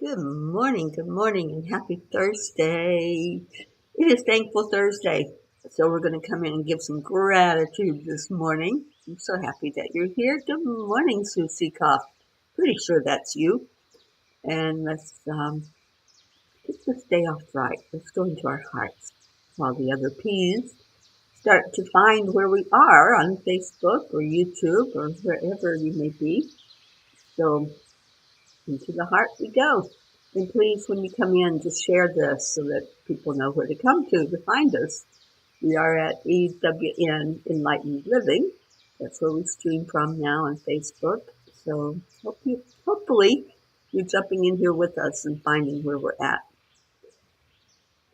Good morning, and happy Thursday. It is Thankful Thursday, so we're going to come in and give some gratitude this morning. I'm so happy that you're here. Good morning, Susie Koff. Pretty sure that's you. And let's get this day off right. Let's go into our hearts while the other P's start to find where we are on Facebook or YouTube or wherever you may be. So into the heart we go. And please, when you come in, just share this so that people know where to come to find us. We are at EWN Enlightened Living. That's where we stream from now on Facebook. So hopefully you're jumping in here with us and finding where we're at.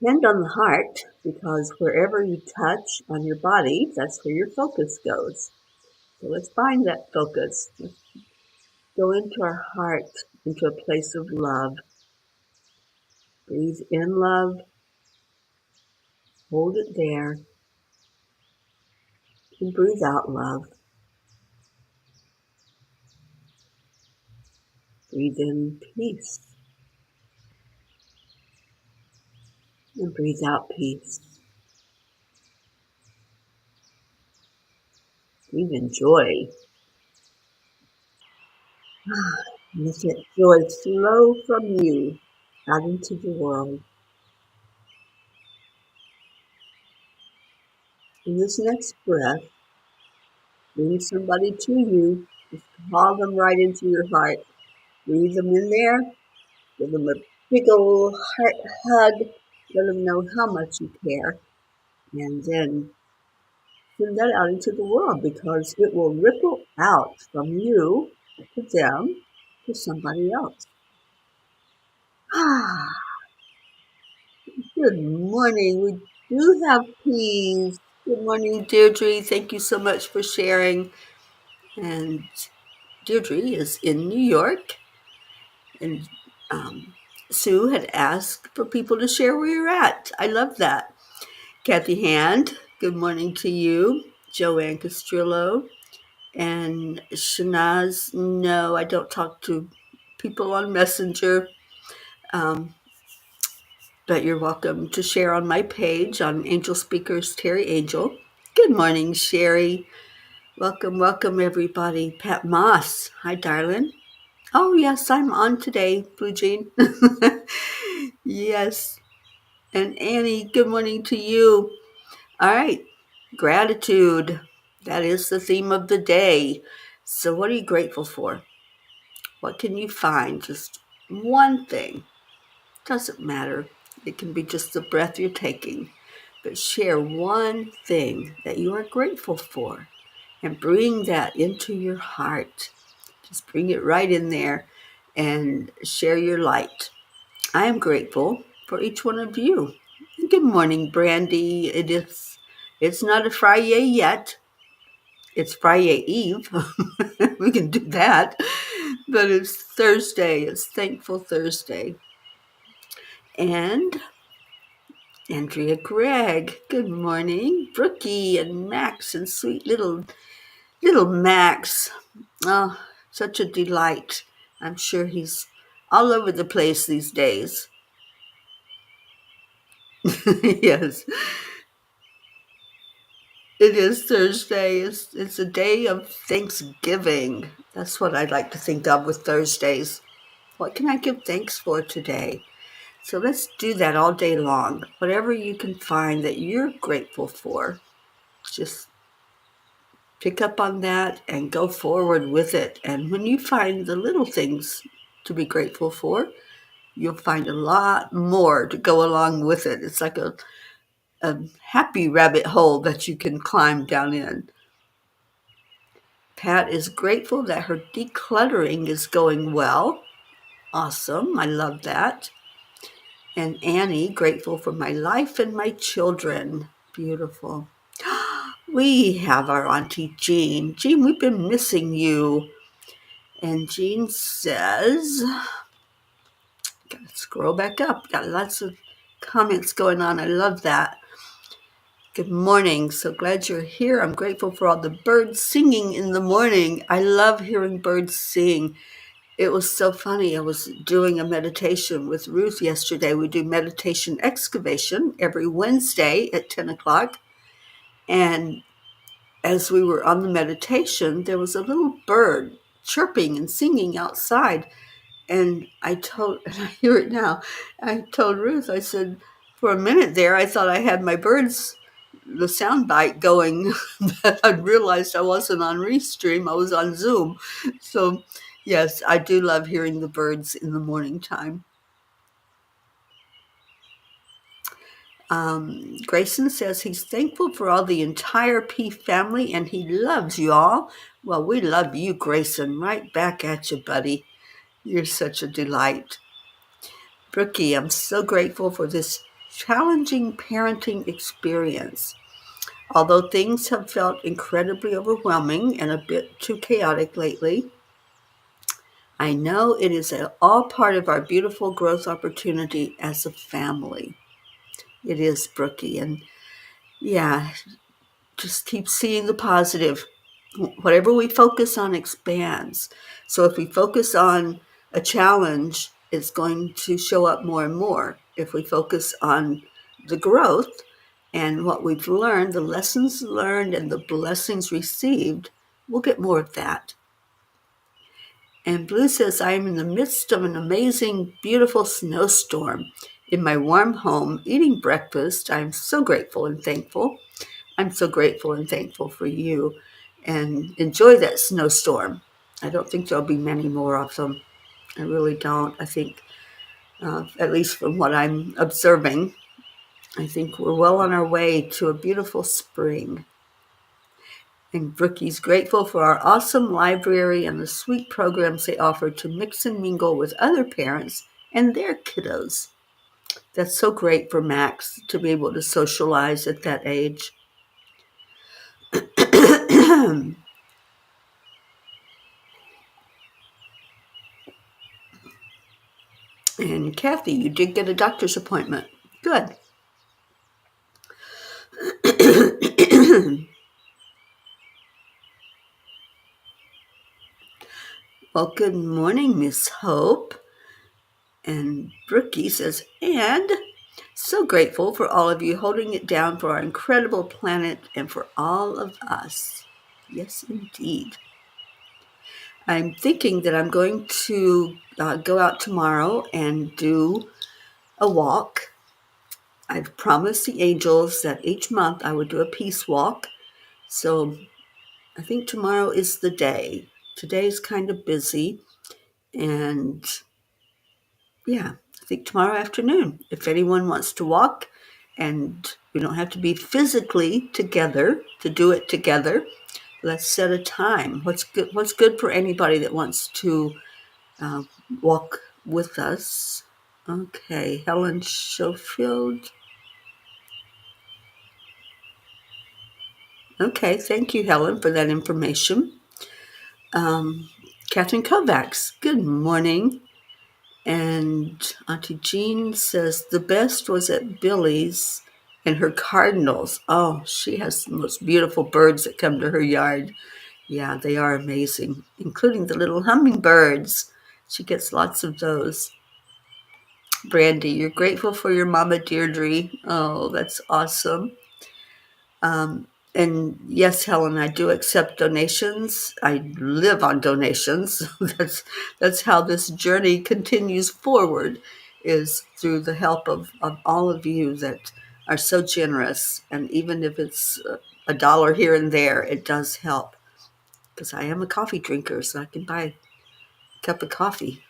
Hand on the heart, because wherever you touch on your body, that's where your focus goes. So let's find that focus. Let's go into our heart, into a place of love. Breathe in love, hold it there, and breathe out love. Breathe in peace, and breathe out peace. Breathe in joy. Let that joy flow from you out into the world. In this next breath, bring somebody to you. Just call them right into your heart. Breathe them in there. Give them a big old heart hug. Let them know how much you care. And then send that out into the world, because it will ripple out from you to them to somebody else. Good morning. We do have peace. Good morning, Deirdre. Thank you so much for sharing. And Deirdre is in New York. And Sue had asked for people to share where you're at. I love that. Kathy Hand, good morning to you. Joanne Castrillo. And Shanaz, no, I don't talk to people on Messenger. But you're welcome to share on my page on Angel Speakers, Teri Angel. Good morning, Sherry. Welcome, everybody. Pat Moss. Hi, darling. Oh, yes, I'm on today, Blue Jean. Yes. And Annie, good morning to you. All right. Gratitude. That is the theme of the day. So what are you grateful for? What can you find? Just one thing. Doesn't matter. It can be just the breath you're taking. But share one thing that you are grateful for and bring that into your heart. Just bring it right in there and share your light. I am grateful for each one of you. Good morning, Brandy. It's not a Friday yet. It's Friday Eve. We can do that. But it's Thursday. It's Thankful Thursday. And Andrea Gregg, good morning. Brookie and Max and sweet little Max. Oh, such a delight. I'm sure he's all over the place these days. Yes, it is Thursday. It's a day of Thanksgiving. That's what I like to think of with Thursdays. What can I give thanks for today? So let's do that all day long. Whatever you can find that you're grateful for, just pick up on that and go forward with it. And when you find the little things to be grateful for, you'll find a lot more to go along with it. It's like a happy rabbit hole that you can climb down in. Pat is grateful that her decluttering is going well. Awesome. I love that. And Annie, grateful for my life and my children. Beautiful. We have our Auntie Jean. Jean, we've been missing you. And Jean says, gotta scroll back up. Got lots of comments going on. I love that. Good morning. So glad you're here. I'm grateful for all the birds singing in the morning. I love hearing birds sing. It was so funny. I was doing a meditation with Ruth yesterday. We do meditation excavation every Wednesday at 10 o'clock. And as we were on the meditation, there was a little bird chirping and singing outside. And and I hear it now, I told Ruth, I said, for a minute there, I thought I had the sound bite going, but I realized I wasn't on Restream, I was on Zoom. So, yes, I do love hearing the birds in the morning time. Grayson says he's thankful for all the entire P family and he loves you all. Well, we love you, Grayson. Right back at you, buddy. You're such a delight. Brookie, I'm so grateful for this challenging parenting experience. Although things have felt incredibly overwhelming and a bit too chaotic lately, I know it is all part of our beautiful growth opportunity as a family. It is, Brookie. And yeah, just keep seeing the positive. Whatever we focus on expands. So if we focus on a challenge, it's going to show up more and more. If we focus on the growth and what we've learned, the lessons learned and the blessings received, we'll get more of that. And Blue says, I am in the midst of an amazing, beautiful snowstorm in my warm home, eating breakfast. I'm so grateful and thankful. I'm so grateful and thankful for you, and enjoy that snowstorm. I don't think there'll be many more of them. I really don't. I think, at least from what I'm observing, I think we're well on our way to a beautiful spring. And Brookie's grateful for our awesome library and the sweet programs they offer to mix and mingle with other parents and their kiddos. That's so great for Max to be able to socialize at that age. And Kathy, you did get a doctor's appointment. Good. Well, good morning, Miss Hope. And Brookie says, and so grateful for all of you holding it down for our incredible planet and for all of us. Yes, indeed. I'm thinking that I'm going to go out tomorrow and do a walk. I've promised the angels that each month I would do a peace walk. So I think tomorrow is the day. Today's kind of busy. And yeah, I think tomorrow afternoon, if anyone wants to walk, and we don't have to be physically together to do it together, let's set a time. What's good for anybody that wants to walk with us? Okay, Helen Schofield. Okay, thank you, Helen, for that information. Catherine Kovacs, good morning. And Auntie Jean says the best was at Billy's and her cardinals. Oh, she has the most beautiful birds that come to her yard. Yeah, they are amazing, including the little hummingbirds. She gets lots of those. Brandy, you're grateful for your mama Deirdre. Oh, that's awesome. And yes, Helen, I do accept donations. I live on donations. That's how this journey continues forward, is through the help of all of you that are so generous. And even if it's a dollar here and there, it does help. Because I am a coffee drinker, so I can buy a cup of coffee.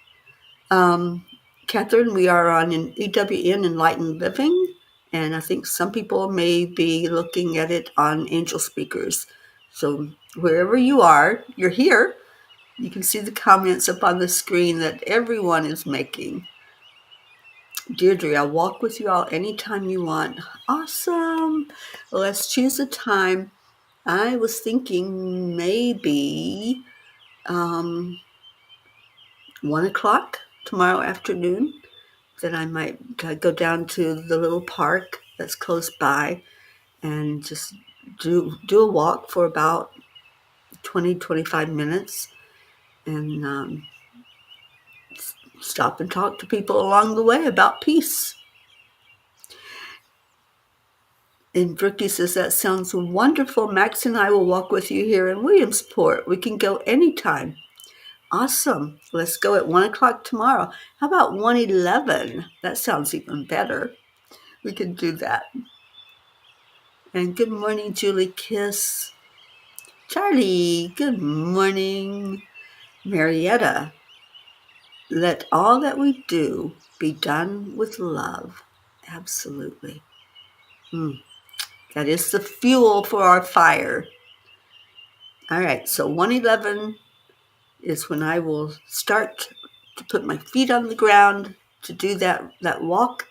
Catherine, we are on an EWN Enlightened Living, and I think some people may be looking at it on Angel Speakers. So wherever you are, you're here. You can see the comments up on the screen that everyone is making. Deirdre, I'll walk with you all anytime you want. Awesome. Well, let's choose a time. I was thinking maybe 1 o'clock tomorrow afternoon. That I might go down to the little park that's close by and just do a walk for about 20-25 minutes. And stop and talk to people along the way about peace. And Brookie says, that sounds wonderful. Max and I will walk with you here in Williamsport. We can go anytime. Awesome. Let's go at 1 o'clock tomorrow. How about 1:11? That sounds even better. We can do that. And good morning, Julie Kiss. Charlie, good morning. Marietta, let all that we do be done with love. Absolutely. That is the fuel for our fire. All right, so 1:11 is when I will start to put my feet on the ground to do that walk.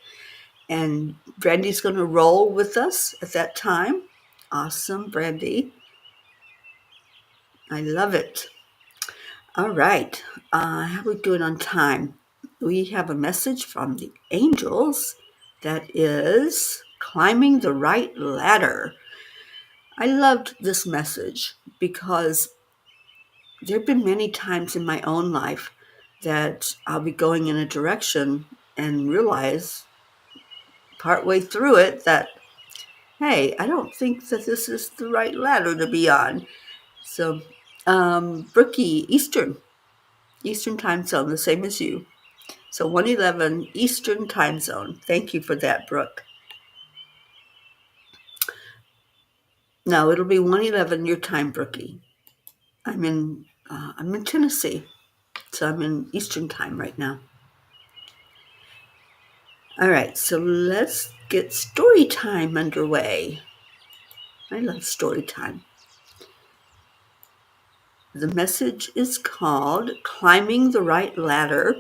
And Brandy's going to roll with us at that time. Awesome, Brandy. I love it. All right. How are we doing on time? We have a message from the angels that is climbing the right ladder. I loved this message because there have been many times in my own life that I'll be going in a direction and realize partway through it that, hey, I don't think that this is the right ladder to be on. So, Brookie, Eastern time zone, the same as you. So 1:11 Eastern time zone. Thank you for that, Brooke. No, it'll be 1:11 your time, Brookie. I'm in Tennessee, so I'm in Eastern time right now. All right, so let's get story time underway. I love story time. The message is called Climbing the Right Ladder,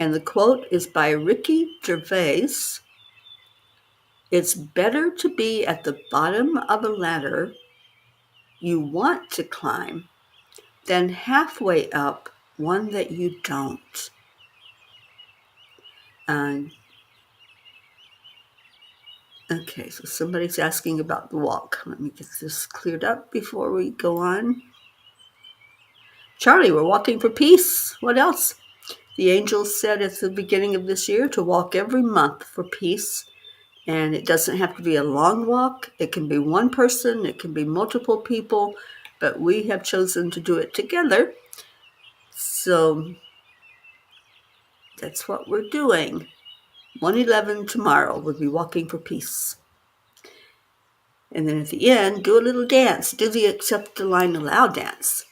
and the quote is by Ricky Gervais. It's better to be at the bottom of a ladder you want to climb than halfway up one that you don't. Okay, so somebody's asking about the walk. Let me get this cleared up before we go on. Charlie, we're walking for peace. What else? The angels said at the beginning of this year to walk every month for peace. And it doesn't have to be a long walk. It can be one person. It can be multiple people. But we have chosen to do it together. So that's what we're doing. 1:11 tomorrow, we'll be walking for peace. And then at the end, do a little dance. Do the Accept the Line Aloud dance.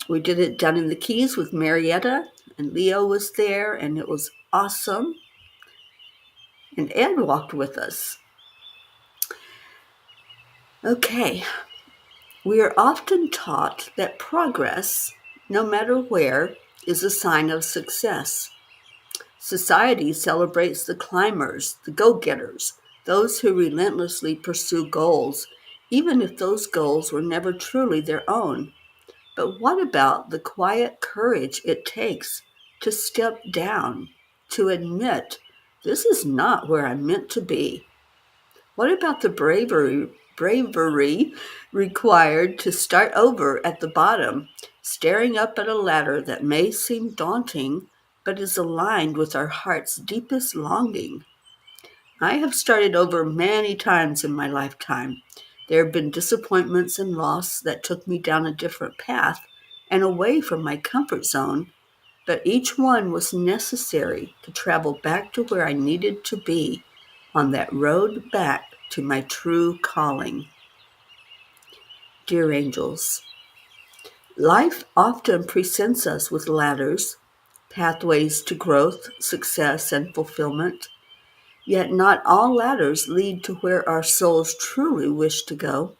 We did it down in the Keys with Marietta, and Leo was there, and it was awesome. And Ed walked with us. Okay. We are often taught that progress, no matter where, is a sign of success. Society celebrates the climbers, the go-getters, those who relentlessly pursue goals, even if those goals were never truly their own. But what about the quiet courage it takes to step down, to admit, this is not where I'm meant to be? What about the bravery required to start over at the bottom, staring up at a ladder that may seem daunting, but is aligned with our heart's deepest longing? I have started over many times in my lifetime. There have been disappointments and loss that took me down a different path and away from my comfort zone, but each one was necessary to travel back to where I needed to be, on that road back to my true calling. Dear angels, life often presents us with ladders, pathways to growth, success, and fulfillment. Yet not all ladders lead to where our souls truly wish to go.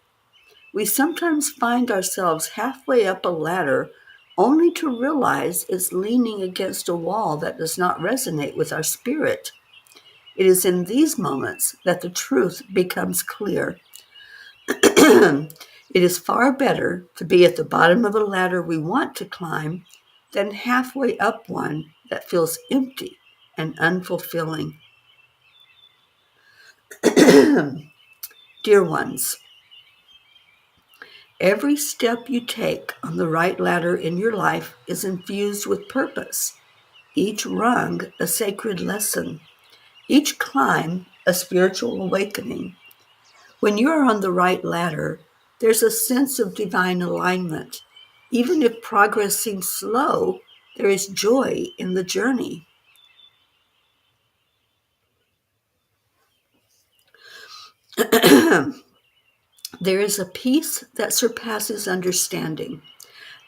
We sometimes find ourselves halfway up a ladder only to realize it's leaning against a wall that does not resonate with our spirit. It is in these moments that the truth becomes clear. It is far better to be at the bottom of a ladder we want to climb than halfway up one that feels empty and unfulfilling. Dear ones, every step you take on the right ladder in your life is infused with purpose, each rung a sacred lesson, each climb a spiritual awakening. When you are on the right ladder, there's a sense of divine alignment. Even if progress seems slow, there is joy in the journey. There is a peace that surpasses understanding,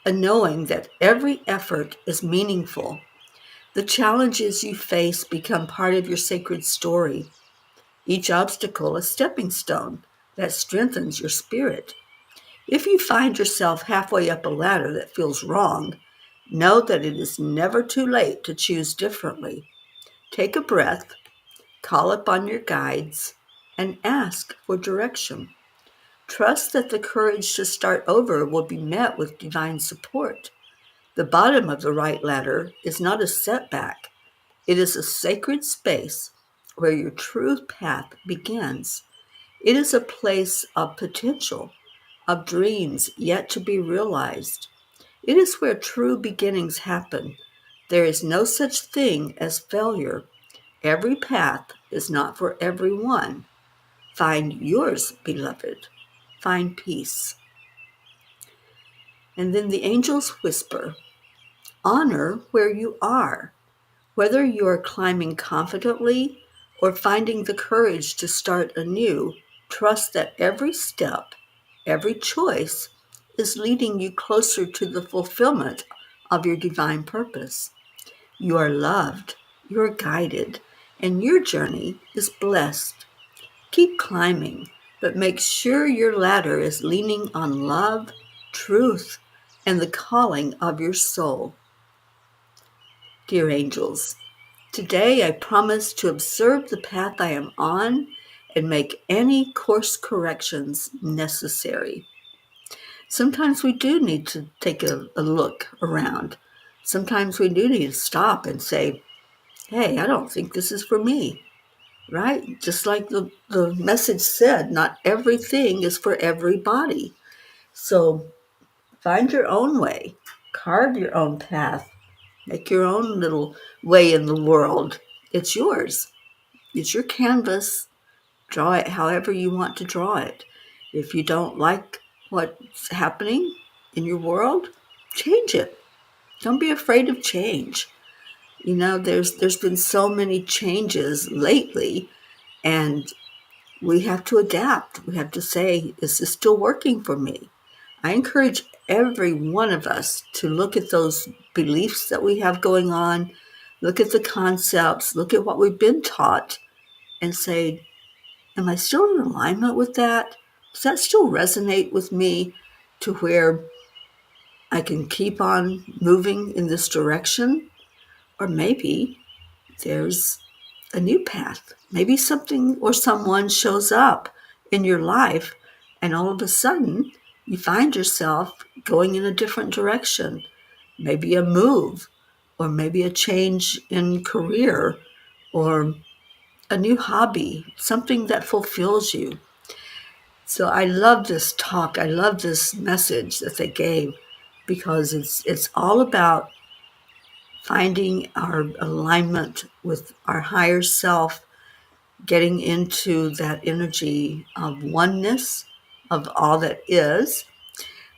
a knowing that every effort is meaningful. The challenges you face become part of your sacred story, each obstacle a stepping stone that strengthens your spirit. If you find yourself halfway up a ladder that feels wrong, know that it is never too late to choose differently. Take a breath, call upon your guides, and ask for direction. Trust that the courage to start over will be met with divine support. The bottom of the right ladder is not a setback, it is a sacred space where your true path begins. It is a place of potential, of dreams yet to be realized. It is where true beginnings happen. There is no such thing as failure. Every path is not for everyone. Find yours, beloved. Find peace. And then the angels whisper, honor where you are. Whether you are climbing confidently or finding the courage to start anew, trust that every step, every choice is leading you closer to the fulfillment of your divine purpose. You are loved, you are guided, and your journey is blessed. Keep climbing, but make sure your ladder is leaning on love, truth, and the calling of your soul. Dear angels, today I promise to observe the path I am on and make any course corrections necessary. Sometimes we do need to take a look around. Sometimes we do need to stop and say, hey, I don't think this is for me, right? Just like the message said, not everything is for everybody. So find your own way, carve your own path, make your own little way in the world. It's yours. It's your canvas. Draw it however you want to draw it. If you don't like what's happening in your world, change it. Don't be afraid of change. You know, there's been so many changes lately, and we have to adapt. We have to say, is this still working for me? I encourage every one of us to look at those beliefs that we have going on, look at the concepts, look at what we've been taught, and say, am I still in alignment with that? Does that still resonate with me to where I can keep on moving in this direction? Or maybe there's a new path. Maybe something or someone shows up in your life, and all of a sudden you find yourself going in a different direction. Maybe a move, or maybe a change in career, or a new hobby, something that fulfills you. So I love this talk. I love this message that they gave because it's all about finding our alignment with our higher self, getting into that energy of oneness of all that is.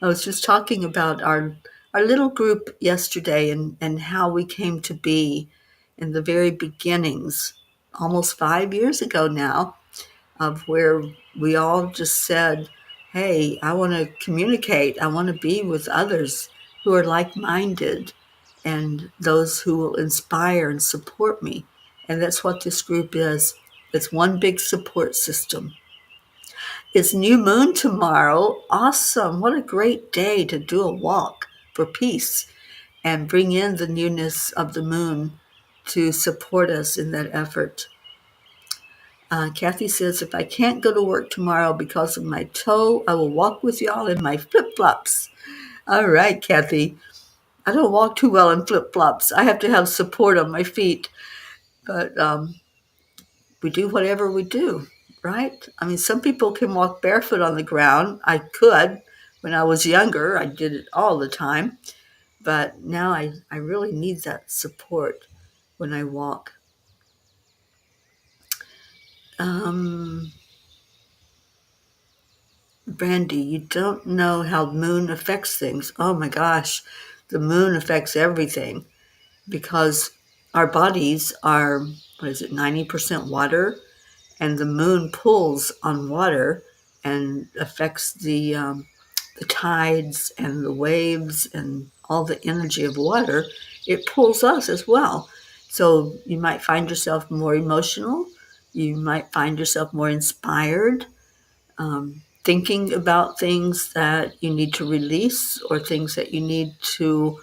I was just talking about our little group yesterday and how we came to be in the very beginnings, almost 5 years ago now, of where we all just said, hey, I want to communicate. I want to be with others who are like-minded and those who will inspire and support me. And that's what this group is. It's one big support system. It's new moon tomorrow. Awesome. What a great day to do a walk for peace and bring in the newness of the moon to support us in that effort. Kathy says, if I can't go to work tomorrow because of my toe, I will walk with y'all in my flip-flops. All right, Kathy. I don't walk too well in flip-flops. I have to have support on my feet. But we do whatever we do, right? I mean, some people can walk barefoot on the ground. I could. When I was younger, I did it all the time. But now I really need that support. when I walk. Brandy, you don't know how the moon affects things. Oh my gosh, the moon affects everything because our bodies are, 90% water, and the moon pulls on water and affects the tides and the waves and all the energy of water. It pulls us as well. So you might find yourself more emotional. You might find yourself more inspired, thinking about things that you need to release or things that you need to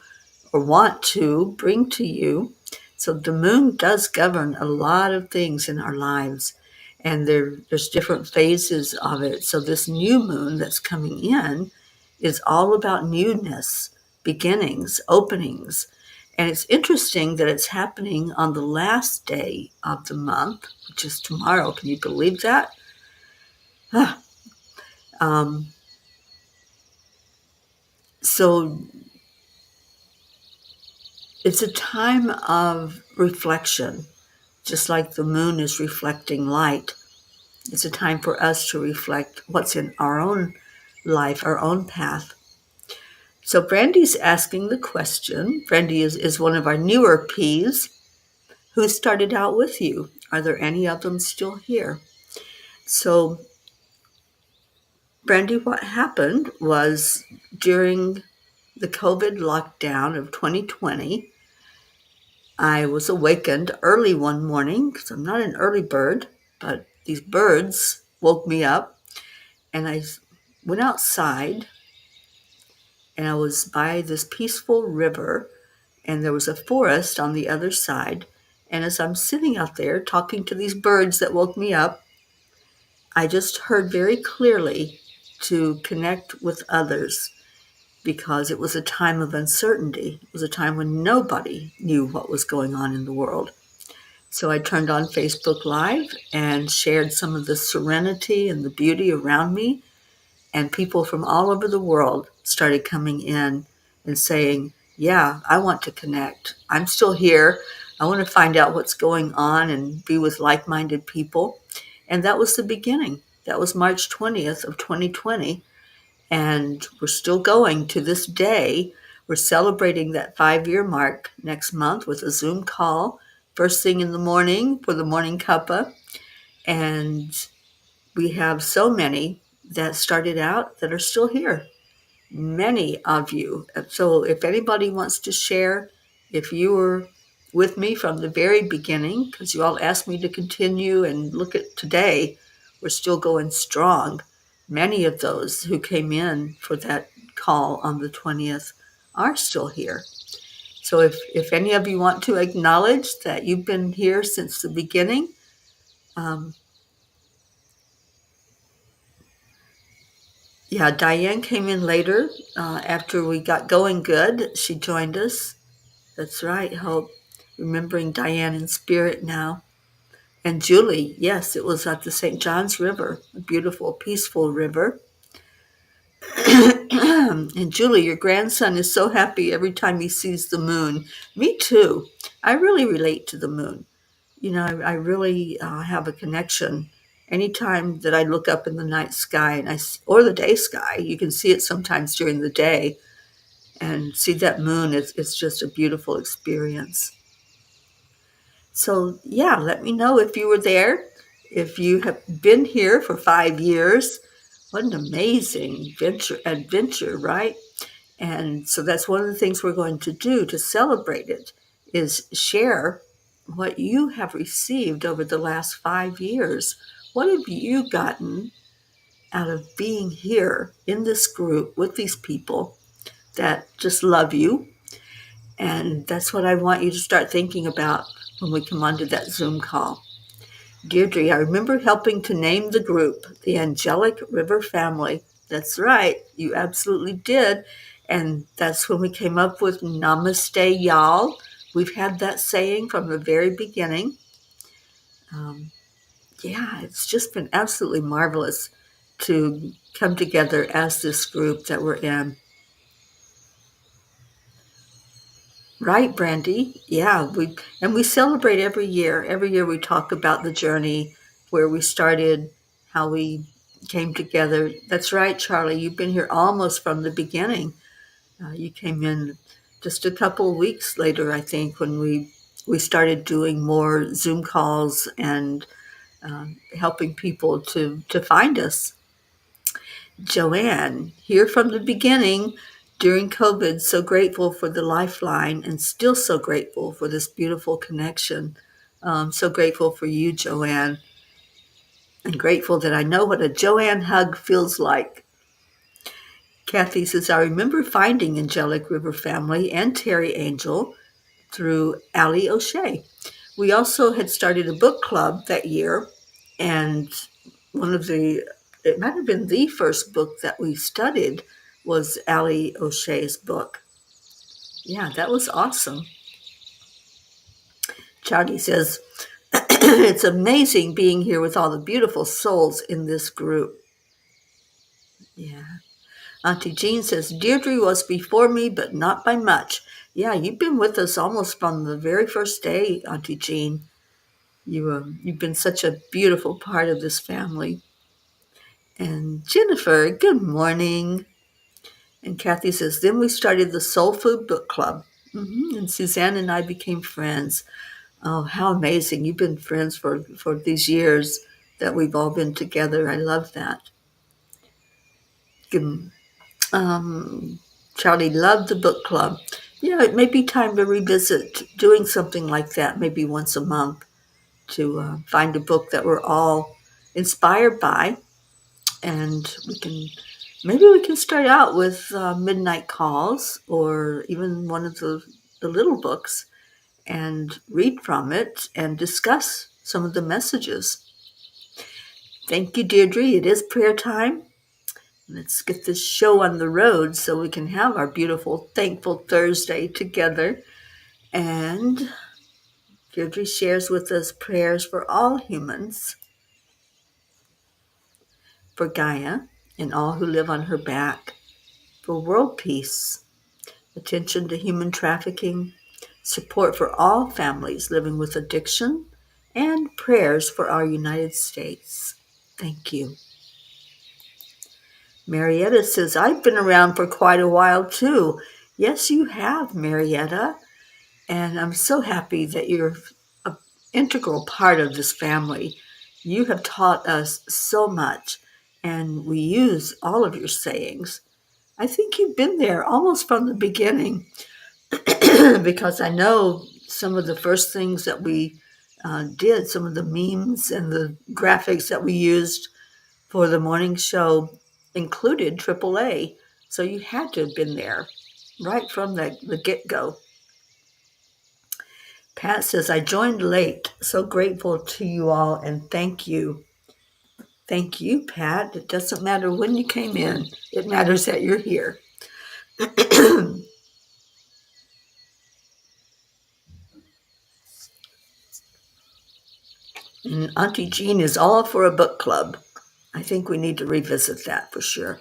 or want to bring to you. So the moon does govern a lot of things in our lives, and there's different phases of it. So this new moon that's coming in is all about newness, beginnings, openings. And it's interesting that it's happening on the last day of the month, which is tomorrow. Can you believe that? um, so it's a time of reflection, just like the moon is reflecting light. It's a time for us to reflect what's in our own life, our own path. So Brandy's asking the question. Brandy is one of our newer P's. Who started out with you? Are there any of them still here? So Brandy, what happened was during the COVID lockdown of 2020, I was awakened early one morning because I'm not an early bird, but these birds woke me up, and I went outside, and I was by this peaceful river, and there was a forest on the other side. And as I'm sitting out there talking to these birds that woke me up, I just heard very clearly to connect with others because it was a time of uncertainty. It was a time when nobody knew what was going on in the world. So I turned on Facebook Live and shared some of the serenity and the beauty around me. And people from all over the world started coming in and saying, yeah, I want to connect. I'm still here. I want to find out what's going on and be with like-minded people. And that was the beginning. That was March 20th of 2020. And we're still going to this day. We're celebrating that 5-year mark next month with a Zoom call, first thing in the morning for the Morning Cuppa. And we have so many that started out that are still here. Many of you. So if anybody wants to share, if you were with me from the very beginning, because you all asked me to continue and look at today, we're still going strong. Many of those who came in for that call on the 20th are still here. So if any of you want to acknowledge that you've been here since the beginning, yeah, Diane came in later after we got going good. She joined us. That's right, Hope. Remembering Diane in spirit now. And Julie, yes, it was at the St. John's River, a beautiful, peaceful river. And Julie, your grandson is so happy every time he sees the moon. Me too. I really relate to the moon. You know, I really have a connection. Anytime that I look up in the night sky or the day sky, you can see it sometimes during the day, and see that moon. It's just a beautiful experience. So yeah, let me know if you were there, if you have been here for 5 years. What an amazing adventure, right? And so that's one of the things we're going to do to celebrate it is share what you have received over the last 5 years. What have you gotten out of being here in this group with these people that just love you? And that's what I want you to start thinking about when we come onto that Zoom call. Deirdre, I remember helping to name the group the Angelic River Family. That's right, you absolutely did. And that's when we came up with Namaste, y'all. We've had that saying from the very beginning. Yeah, it's just been absolutely marvelous to come together as this group that we're in. Right, Brandy. Yeah, we celebrate every year. Every year we talk about the journey, where we started, how we came together. That's right, Charlie. You've been here almost from the beginning. You came in just a couple of weeks later, I think, when we started doing more Zoom calls and helping people to find us. Joanne, here from the beginning during COVID, so grateful for the lifeline and still so grateful for this beautiful connection. So grateful for you, Joanne, and grateful that I know what a Joanne hug feels like. Kathy says, I remember finding Angelic River Family and Teri Angel through Allie O'Shea. We also had started a book club that year, and it might have been the first book that we studied was Allie O'Shea's book. Yeah, that was awesome. Chowdy says, it's amazing being here with all the beautiful souls in this group. Yeah. Auntie Jean says, Deirdre was before me, but not by much. Yeah, you've been with us almost from the very first day, Auntie Jean. You've been such a beautiful part of this family. And Jennifer, good morning. And Kathy says, then we started the Soul Food Book Club. And Suzanne and I became friends. Oh, how amazing. You've been friends for these years that we've all been together. I love that. Charlie loved the book club. Yeah, it may be time to revisit doing something like that, maybe once a month, to find a book that we're all inspired by. And maybe we can start out with midnight calls or even one of the little books and read from it and discuss some of the messages. Thank you, Deirdre. It is prayer time. Let's get this show on the road so we can have our beautiful, thankful Thursday together. And Deirdre shares with us prayers for all humans, for Gaia and all who live on her back, for world peace, attention to human trafficking, support for all families living with addiction, and prayers for our United States. Thank you. Marietta says, I've been around for quite a while too. Yes, you have, Marietta. And I'm so happy that you're an integral part of this family. You have taught us so much, and we use all of your sayings. I think you've been there almost from the beginning because I know some of the first things that we did, some of the memes and the graphics that we used for the morning show included AAA. So you had to have been there right from the get-go. Pat says, I joined late. So grateful to you all and thank you. Thank you, Pat. It doesn't matter when you came in. It matters that you're here. And Auntie Jean is all for a book club. I think we need to revisit that for sure.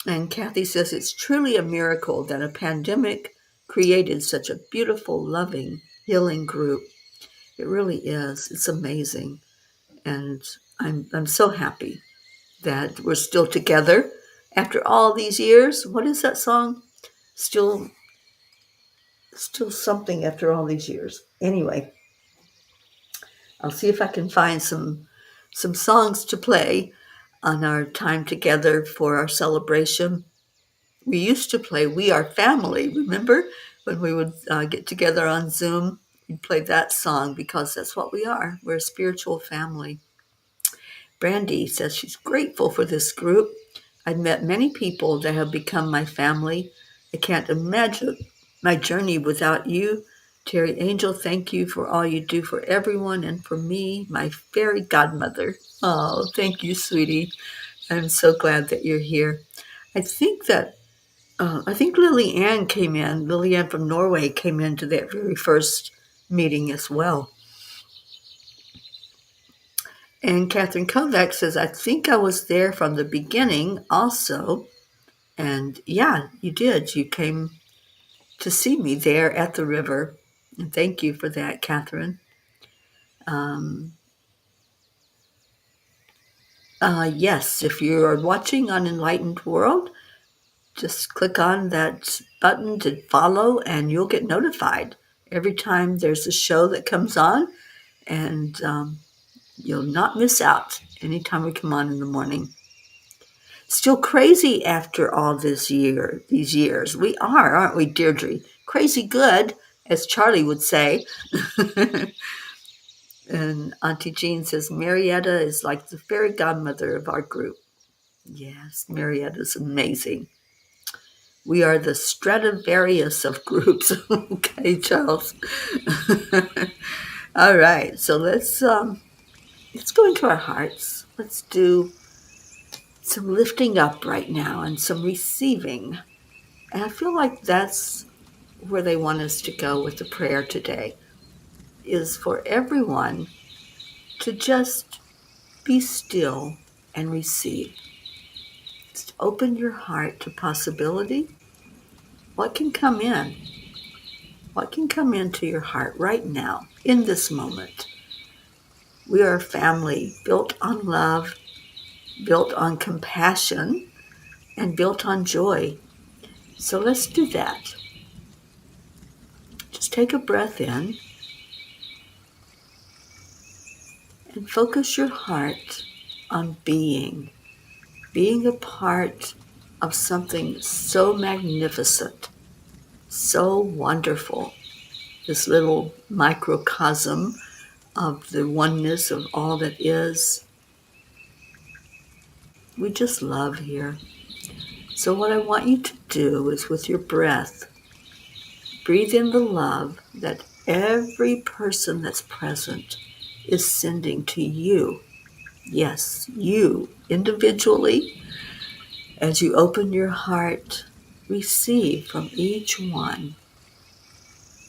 And Kathy says, it's truly a miracle that a pandemic created such a beautiful, loving, healing group. It really is. It's amazing. And I'm so happy that we're still together after all these years. What is that song? Still something after all these years. Anyway, I'll see if I can find some songs to play on our time together for our celebration. We used to play We Are Family. Remember when we would get together on Zoom? We'd play that song because that's what we are. We're a spiritual family. Brandy says she's grateful for this group. I've met many people that have become my family. I can't imagine my journey without you. Teri Angel, thank you for all you do for everyone and for me, my fairy godmother. Oh, thank you, sweetie. I'm so glad that you're here. I think Lily Ann came in. Lily Ann from Norway came into that very first meeting as well. And Catherine Kovac says, I think I was there from the beginning also. And yeah, you did. You came to see me there at the river. And thank you for that, Catherine. Yes, if you are watching on Enlightened World, just click on that button to follow and you'll get notified every time there's a show that comes on, and you'll not miss out anytime we come on in the morning. Still crazy after all these years. We are, aren't we, Deirdre? Crazy good, as Charlie would say. And Auntie Jean says, Marietta is like the fairy godmother of our group. Yes, Marietta's amazing. We are the Stradivarius of groups. Okay, Charles. All right, so let's go into our hearts. Let's do some lifting up right now and some receiving. And I feel like that's where they want us to go with the prayer today, is for everyone to just be still and receive. Just open your heart to possibility. What can come in? What can come into your heart right now, in this moment? We are a family built on love, built on compassion, and built on joy. So let's do that. Just take a breath in and focus your heart on being a part of something so magnificent, so wonderful, this little microcosm of the oneness of all that is. We just love here. So what I want you to do is, with your breath, breathe in the love that every person that's present is sending to you. Yes, you individually. As you open your heart, receive from each one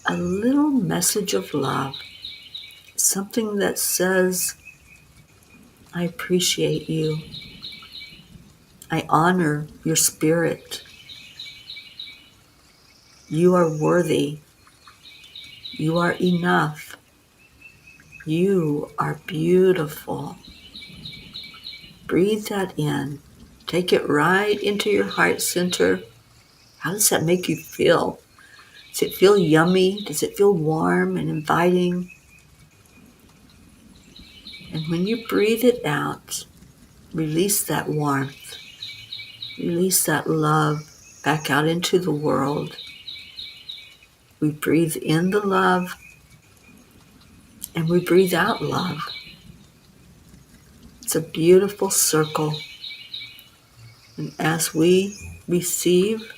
a little message of love, something that says, I appreciate you. I honor your spirit. You are worthy. You are enough. You are beautiful. Breathe that in. Take it right into your heart center. How does that make you feel? Does it feel yummy? Does it feel warm and inviting? And when you breathe it out, release that warmth. Release that love back out into the world. We breathe in the love and we breathe out love. It's a beautiful circle. And as we receive,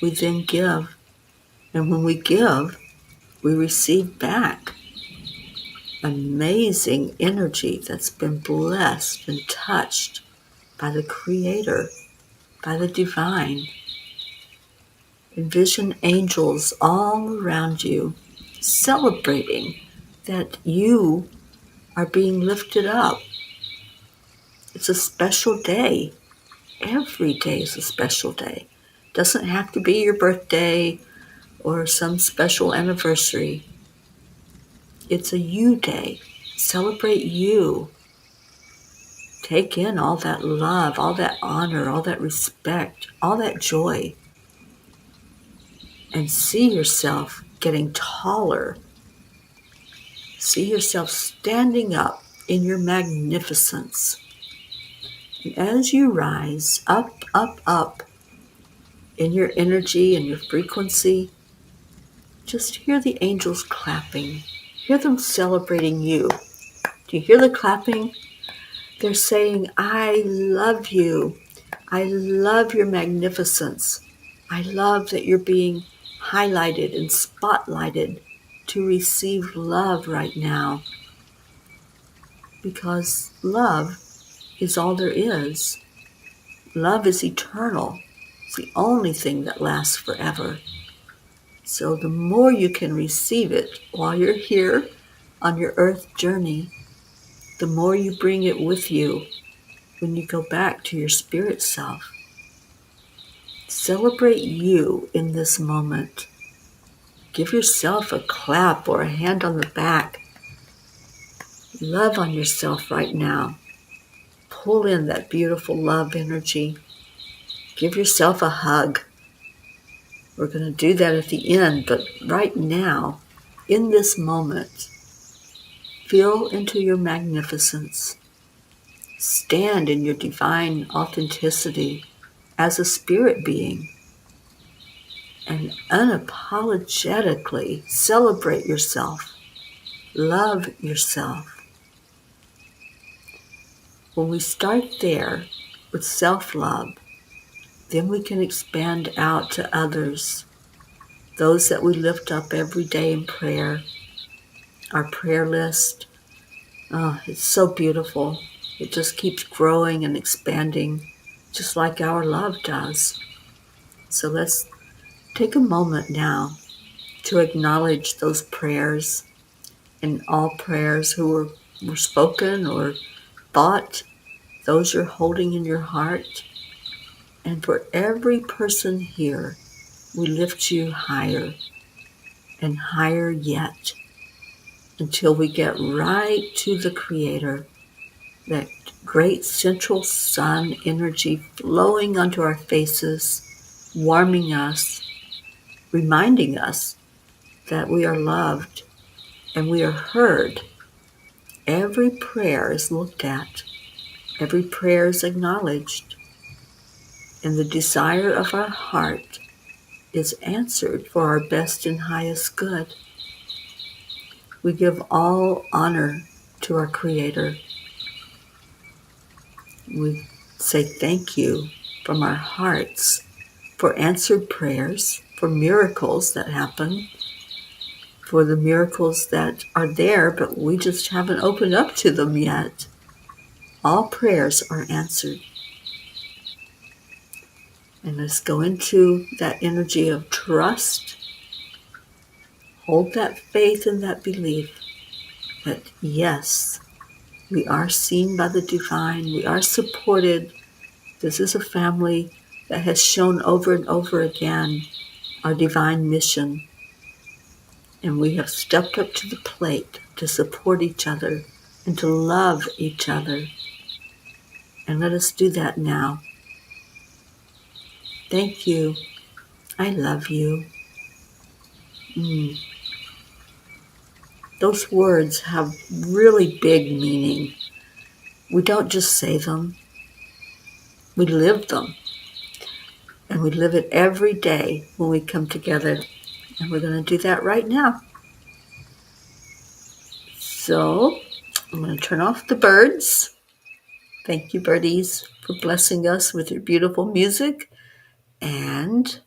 we then give. And when we give, we receive back amazing energy that's been blessed and touched by the Creator, by the Divine. Envision angels all around you, celebrating that you are being lifted up. It's a special day. Every day is a special day. It doesn't have to be your birthday or some special anniversary. It's a you day. Celebrate you. Take in all that love, all that honor, all that respect, all that joy. And see yourself getting taller. See yourself standing up in your magnificence. And as you rise up, up, up in your energy and your frequency, just hear the angels clapping. Hear them celebrating you. Do you hear the clapping? They're saying, I love you. I love your magnificence. I love that you're being highlighted and spotlighted to receive love right now. Because love is all there is. Love is eternal. It's the only thing that lasts forever. So the more you can receive it while you're here on your earth journey, the more you bring it with you when you go back to your spirit self. Celebrate you in this moment. Give yourself a clap or a hand on the back. Love on yourself right now. Pull in that beautiful love energy. Give yourself a hug. We're going to do that at the end, but right now, in this moment, feel into your magnificence. Stand in your divine authenticity as a spirit being and unapologetically celebrate yourself. Love yourself. When we start there with self-love, then we can expand out to others, those that we lift up every day in prayer, our prayer list. Oh, it's so beautiful. It just keeps growing and expanding, just like our love does. So let's take a moment now to acknowledge those prayers and all prayers who were spoken or thought, those you're holding in your heart. And for every person here, we lift you higher and higher yet until we get right to the Creator, that great central sun energy flowing onto our faces, warming us, reminding us that we are loved and we are heard. Every prayer is looked at. Every prayer is acknowledged. And the desire of our heart is answered for our best and highest good. We give all honor to our Creator. We say thank you from our hearts for answered prayers, for miracles that happen, for the miracles that are there, but we just haven't opened up to them yet. All prayers are answered. And let's go into that energy of trust. Hold that faith and that belief that yes, we are seen by the divine. We are supported. This is a family that has shown over and over again our divine mission. And we have stepped up to the plate to support each other and to love each other. And let us do that now. Thank you. I love you. Those words have really big meaning. We don't just say them. We live them. And we live it every day when we come together. And we're going to do that right now. So I'm going to turn off the birds. Thank you, birdies, for blessing us with your beautiful music. And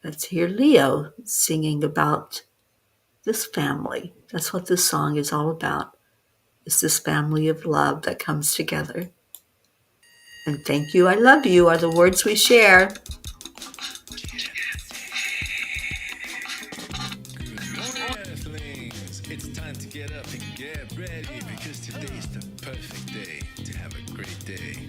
let's hear Leo singing about this family. That's what this song is all about. It's this family of love that comes together. And thank you, I love you are the words we share. It's time to get up and get ready because today's the perfect day to have a great day.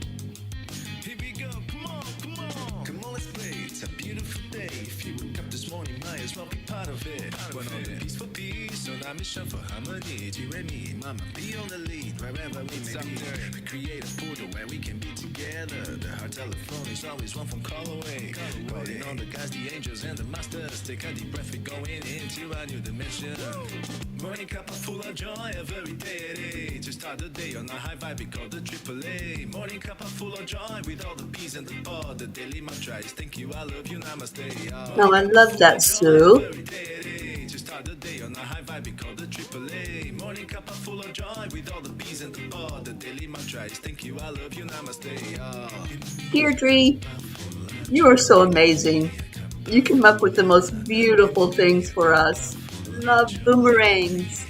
Here we go, come on, let's play. It's a beautiful day. If you woke up this morning, might as well be part of it. We're on the peaceful peace, on our mission for harmony. You and me, mama, be on the lead wherever we may be. We create a portal where we can be together. The heart telephone is always one phone call away. Calling on the guys, the angels, and the masters. Take a deep breath, we're going into a new dimension. Morning Cuppa full of joy every day. To start the day on a high vibe, we call the AAA. Morning Cuppa full of joy with all the peas and the pod. The daily mantra is thank you, I love you, namaste. Oh, I love that, Sue. To start the day on a high vibe, we call the AAA. Morning Cuppa full of joy with all the peas and the pod. The daily mantra is thank you, I love you, namaste. Deirdre, you are so amazing. You come up with the most beautiful things for us. Love boomerangs.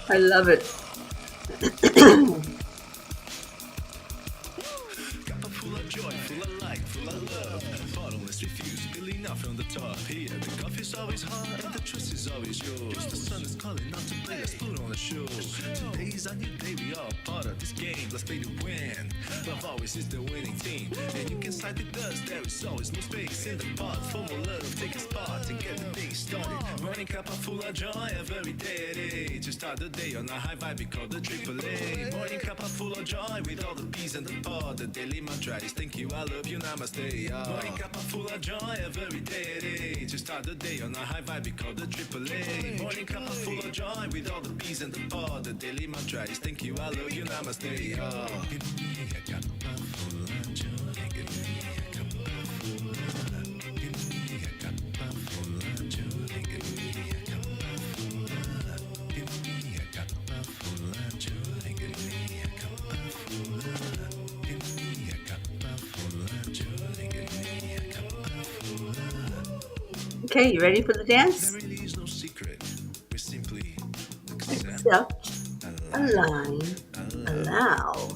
I love it. Cuppa full of joy, full of light. full of love. Bottomless refuse, spilling out from the top. Here, the coffee's always hot and the trust is always yours. The sun is calling out to play, let's put on a show. Today's a new day, we all part of this game. Let's play to win. Love always is the winning team. And you can side with us, there is always more space in the pot. For more love, take a spot and get the day started. Morning cuppa full of joy every day. To start the day on a high vibe, we call the AAA. Morning cuppa full of joy with all the peas and the pod. The daily mantra is thank you, I love you, namaste. Morning cuppa full of joy every day. To start the day on a high vibe, we call the AAA. Morning cuppa full of joy with all the peas and the pod. The daily mantra is thank you, I love you, namaste. Give me a cuppa full of joy. Give me a cuppa full of. Give me a cuppa full of joy. Give me a cuppa full of. Give me a cuppa full of joy. Give me a cuppa full of. Give me a cuppa full of joy. Give me a cuppa full of. Okay, you ready for the dance? There really is no secret. We simply accept, Accept, align, allow.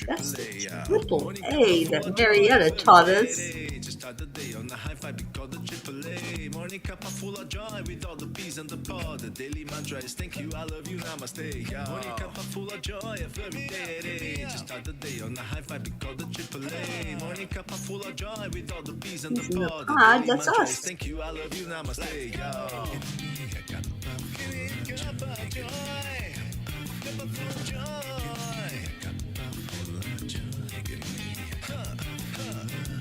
That's the triple A that Marietta taught us. To start the day on the high five, we call the AAA. Morning cuppa full of joy with all the peas and the pod. The daily mantra is thank you, I love you, namaste. Morning cuppa full of joy every day. To start the day on the high five, we call the AAA. Morning cuppa full of joy with all the peas and the pod. The daily That's mantra us. is thank you, I love you, namaste. Give me a cuppa full of joy. Cuppa full of joy. Cuppa full of joy. Give me a cup.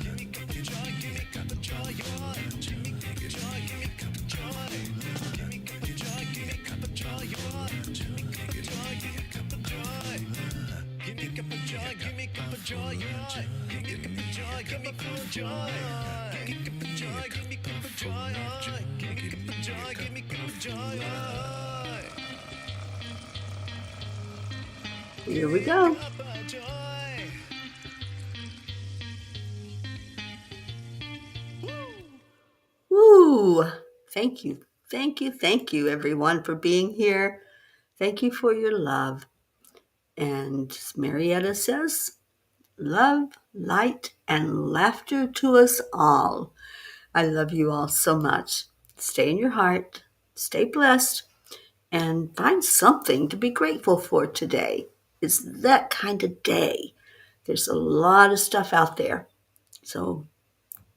Give me cup of joy. Give me cup of joy. Give me cup of joy. Give me cup of joy. Give me cup of joy. Give me cup of joy. Give me cup of joy. Give me cup of joy. Give me cup of joy. Give me cup of joy. Give me cup of joy. Give me full of joy. Give me cup of joy. Give me cup of joy. Give me cup of joy. Give me cup of joy. Here we go. Woo! Thank you, thank you, thank you, everyone, for being here. Thank you for your love. And as Marietta says, love, light, and laughter to us all. I love you all so much. Stay in your heart, stay blessed, and find something to be grateful for today. It's that kind of day. There's a lot of stuff out there. So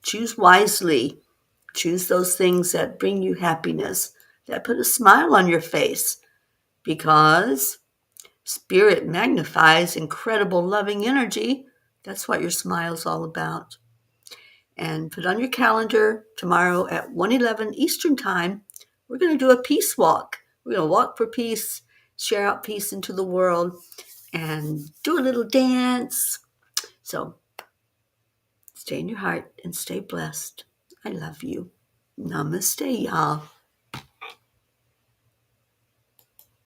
choose wisely. Choose those things that bring you happiness, that put a smile on your face, because spirit magnifies incredible loving energy. That's what your smile's all about. And put on your calendar tomorrow at 1:11 Eastern Time, we're going to do a peace walk. We're going to walk for peace, share out peace into the world, and do a little dance. So stay in your heart and stay blessed. I love you. Namaste, y'all.